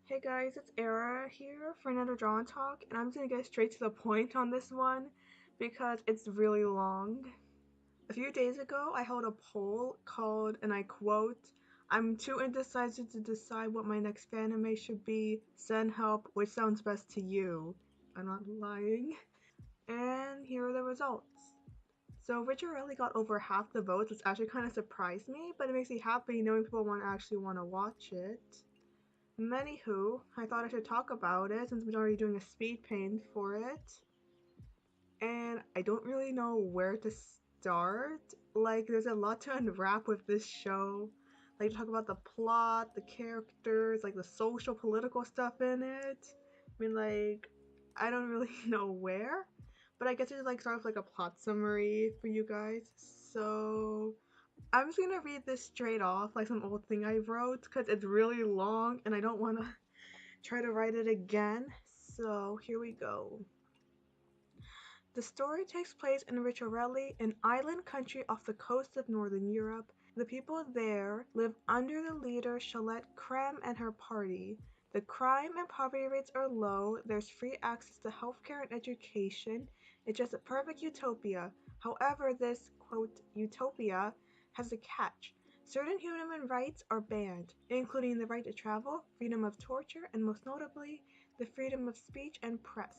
Hey guys, it's Era here for another Draw and Talk, and I'm just gonna get straight to the point on this one because it's really long. A few days ago, I held a poll called, and I quote, "I'm too indecisive to decide what my next fanime should be. Send help, which sounds best to you?" I'm not lying. And here are the results. So Ricciarelli got over half the votes, which actually kind of surprised me, but it makes me happy knowing people want to watch it. Anywho, I thought I should talk about it since we're already doing a speed paint for it. And I don't really know where to start. Like, there's a lot to unwrap with this show. Like, talk about the plot, the characters, like the social, political stuff in it. I don't really know where. But I guess it's like sort of like a plot summary for you guys. So, I'm just gonna read this straight off, like some old thing I wrote, because it's really long and I don't want to try to write it again. So here we go. The story takes place in Ricciarelli, an island country off the coast of northern Europe. The people there live under the leader Charlotte Creme and her party. The crime and poverty rates are low, there's free access to healthcare and education. It's just a perfect utopia. However, this quote utopia has a catch. Certain human rights are banned, including the right to travel, freedom of torture, and most notably, the freedom of speech and press.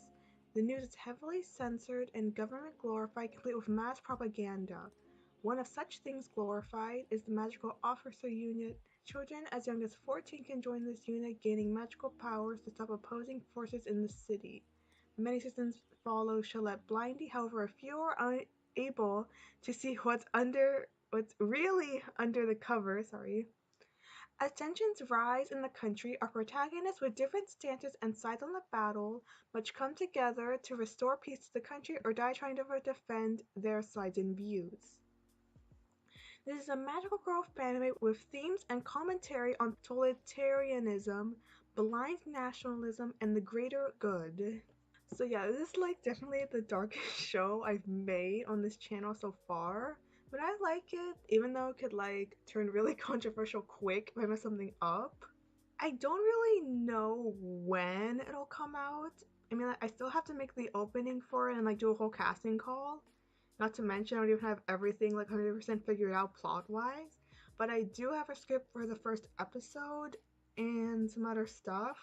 The news is heavily censored and government glorified, complete with mass propaganda. One of such things glorified is the Magical Officer Unit. Children as young as 14 can join this unit, gaining magical powers to stop opposing forces in the city. Many citizens follow Shalette blindly, however, a few are unable to see what's really under the cover. As tensions rise in the country, our protagonists with different stances and sides on the battle must come together to restore peace to the country or die trying to defend their sides and views. This is a magical girl fanime with themes and commentary on totalitarianism, blind nationalism, and the greater good. So yeah, this is like definitely the darkest show I've made on this channel so far. But I like it, even though it could like turn really controversial quick if I mess something up. I don't really know when it'll come out. I mean, like, I still have to make the opening for it and like do a whole casting call. Not to mention, I don't even have everything like 100% figured out plot wise. But I do have a script for the first episode and some other stuff.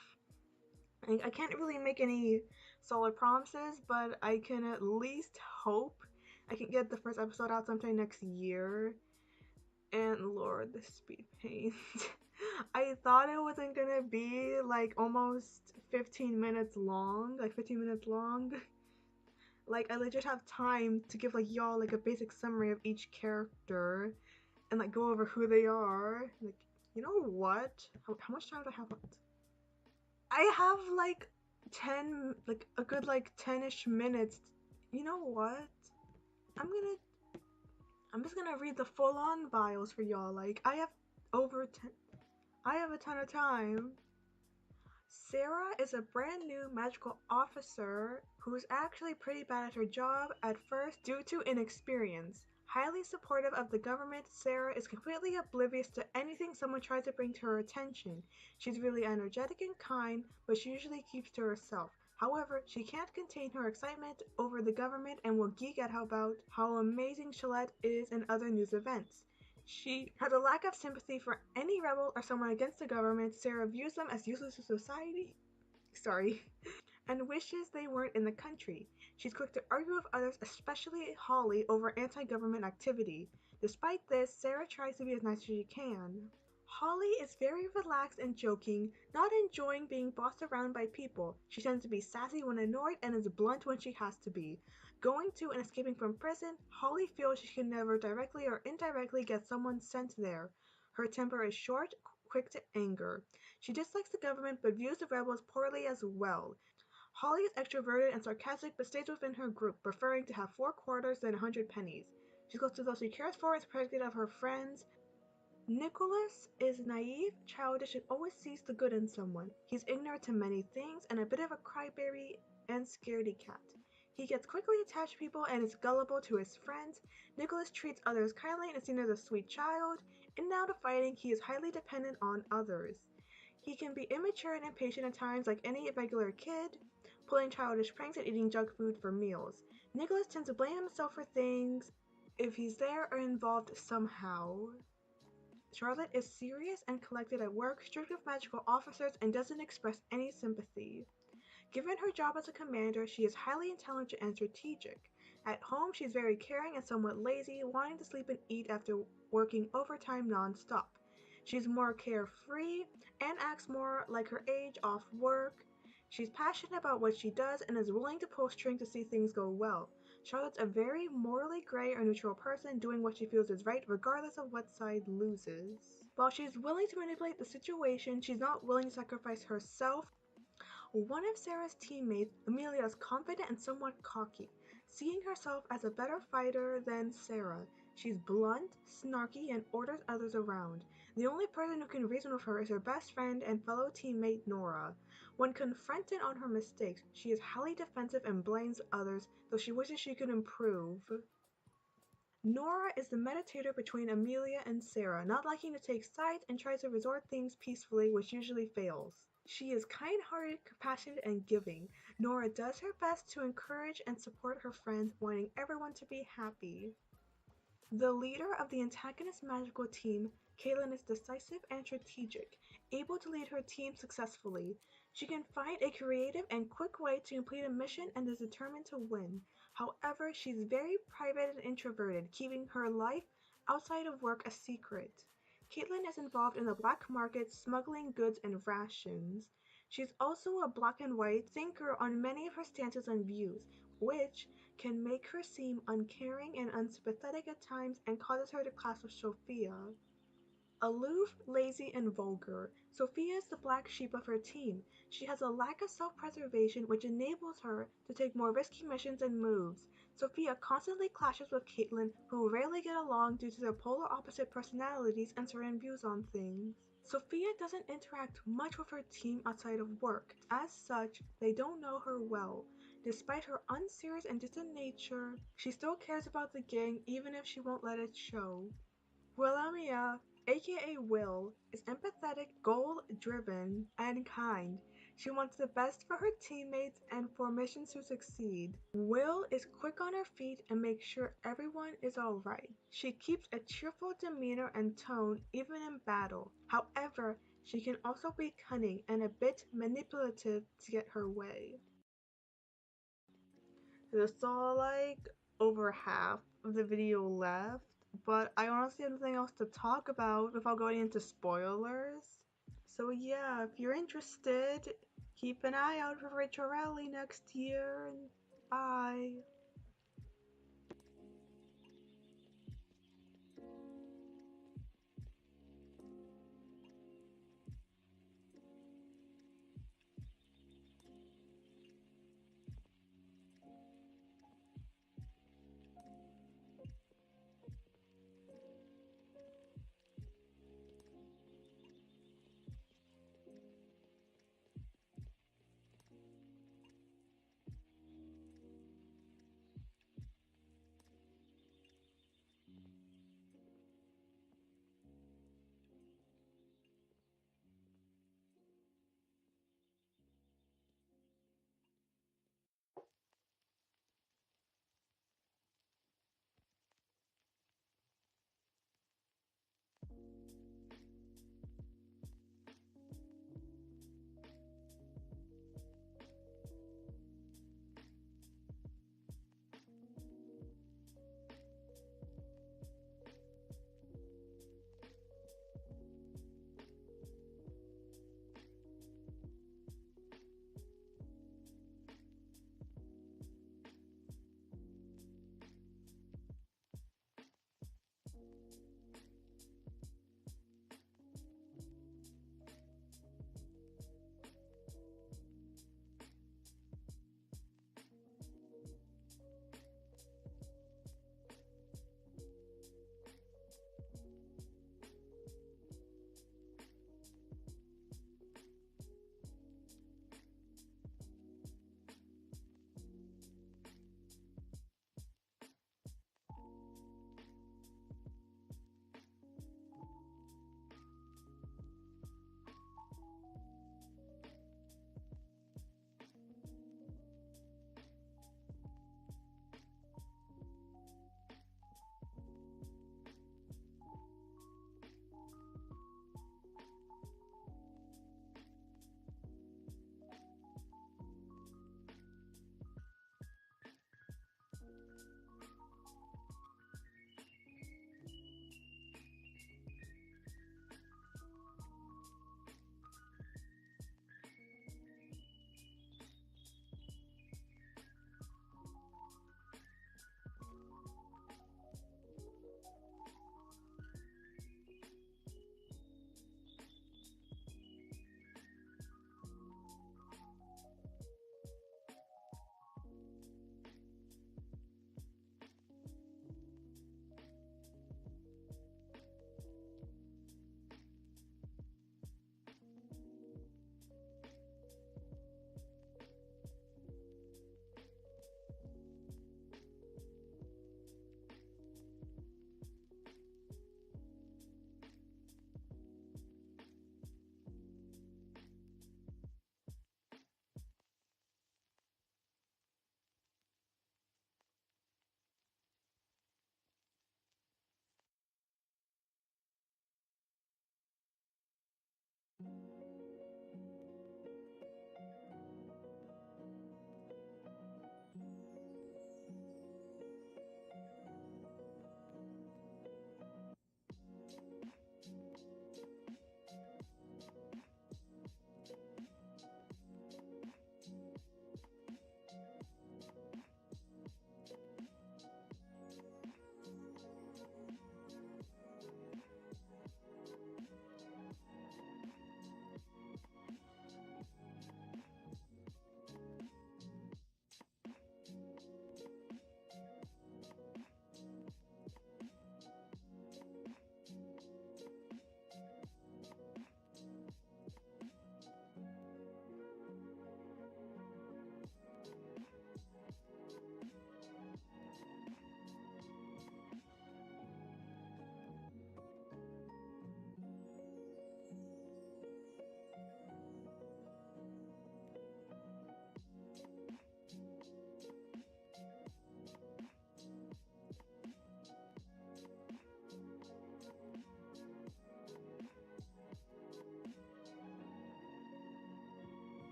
I can't really make any solid promises, but I can at least hope I can get the first episode out sometime next year. And Lord, the speed paint. I thought it wasn't gonna be like almost 15 minutes long, like 15 minutes long. Like I legit have time to give like y'all like a basic summary of each character and like go over who they are. Like, you know what? How much time do I have left? I have like 10, like a good like 10-ish minutes. You know what? I'm gonna, I'm just gonna read the full on bios for y'all. Like, over 10, I have a ton of time. Sarah is a brand new magical officer who's actually pretty bad at her job at first due to inexperience. Highly supportive of the government, Sarah is completely oblivious to anything someone tries to bring to her attention. She's really energetic and kind, but she usually keeps to herself. However, she can't contain her excitement over the government and will geek out about how amazing Shalette is in other news events. She has a lack of sympathy for any rebel or someone against the government. Sarah views them as useless to society. Sorry. And wishes they weren't in the country. She's quick to argue with others, especially Holly, over anti government activity. Despite this, Sarah tries to be as nice as she can. Holly is very relaxed and joking, not enjoying being bossed around by people. She tends to be sassy when annoyed and is blunt when she has to be. Going to and escaping from prison, Holly feels she can never directly or indirectly get someone sent there. Her temper is short, quick to anger. She dislikes the government but views the rebels poorly as well. Holly is extroverted and sarcastic but stays within her group, preferring to have 4 quarters than 100 pennies. She goes to those she cares for, is protective of her friends. Nicholas is naive, childish, and always sees the good in someone. He's ignorant to many things and a bit of a crybaby and scaredy cat. He gets quickly attached to people and is gullible to his friends. Nicholas treats others kindly and is seen as a sweet child. And now to fighting, he is highly dependent on others. He can be immature and impatient at times like any regular kid, pulling childish pranks and eating junk food for meals. Nicholas tends to blame himself for things if he's there or involved somehow. Charlotte is serious and collected at work, strict with magical officers, and doesn't express any sympathy. Given her job as a commander, she is highly intelligent and strategic. At home, she's very caring and somewhat lazy, wanting to sleep and eat after working overtime nonstop. She's more carefree and acts more like her age off work. She's passionate about what she does and is willing to pull string to see things go well. Charlotte's a very morally gray or neutral person, doing what she feels is right regardless of what side loses. While she's willing to manipulate the situation, she's not willing to sacrifice herself. One of Sarah's teammates, Amelia, is confident and somewhat cocky, seeing herself as a better fighter than Sarah. She's blunt, snarky, and orders others around. The only person who can reason with her is her best friend and fellow teammate Nora. When confronted on her mistakes, she is highly defensive and blames others, though she wishes she could improve. Nora is the meditator between Amelia and Sarah, not liking to take sides and tries to resolve things peacefully, which usually fails. She is kind-hearted, compassionate, and giving. Nora does her best to encourage and support her friends, wanting everyone to be happy. The leader of the antagonist magical team, Caitlin is decisive and strategic, able to lead her team successfully. She can find a creative and quick way to complete a mission and is determined to win. However, she's very private and introverted, keeping her life outside of work a secret. Caitlin is involved in the black market, smuggling goods and rations. She's also a black and white thinker on many of her stances and views, which can make her seem uncaring and unsympathetic at times and causes her to clash with Sophia. Aloof, lazy, and vulgar, Sophia is the black sheep of her team. She has a lack of self-preservation which enables her to take more risky missions and moves. Sophia constantly clashes with Caitlin, who rarely get along due to their polar opposite personalities and certain views on things. Sophia doesn't interact much with her team outside of work. As such, they don't know her well. Despite her unserious and distant nature, she still cares about the gang even if she won't let it show. Wilhelmina, aka Will, is empathetic, goal-driven, and kind. She wants the best for her teammates and for missions to succeed. Will is quick on her feet and makes sure everyone is alright. She keeps a cheerful demeanor and tone even in battle. However, she can also be cunning and a bit manipulative to get her way. There's still like over half of the video left, but I honestly have nothing else to talk about without going into spoilers. So yeah, if you're interested, keep an eye out for Ricciarelli next year. Bye.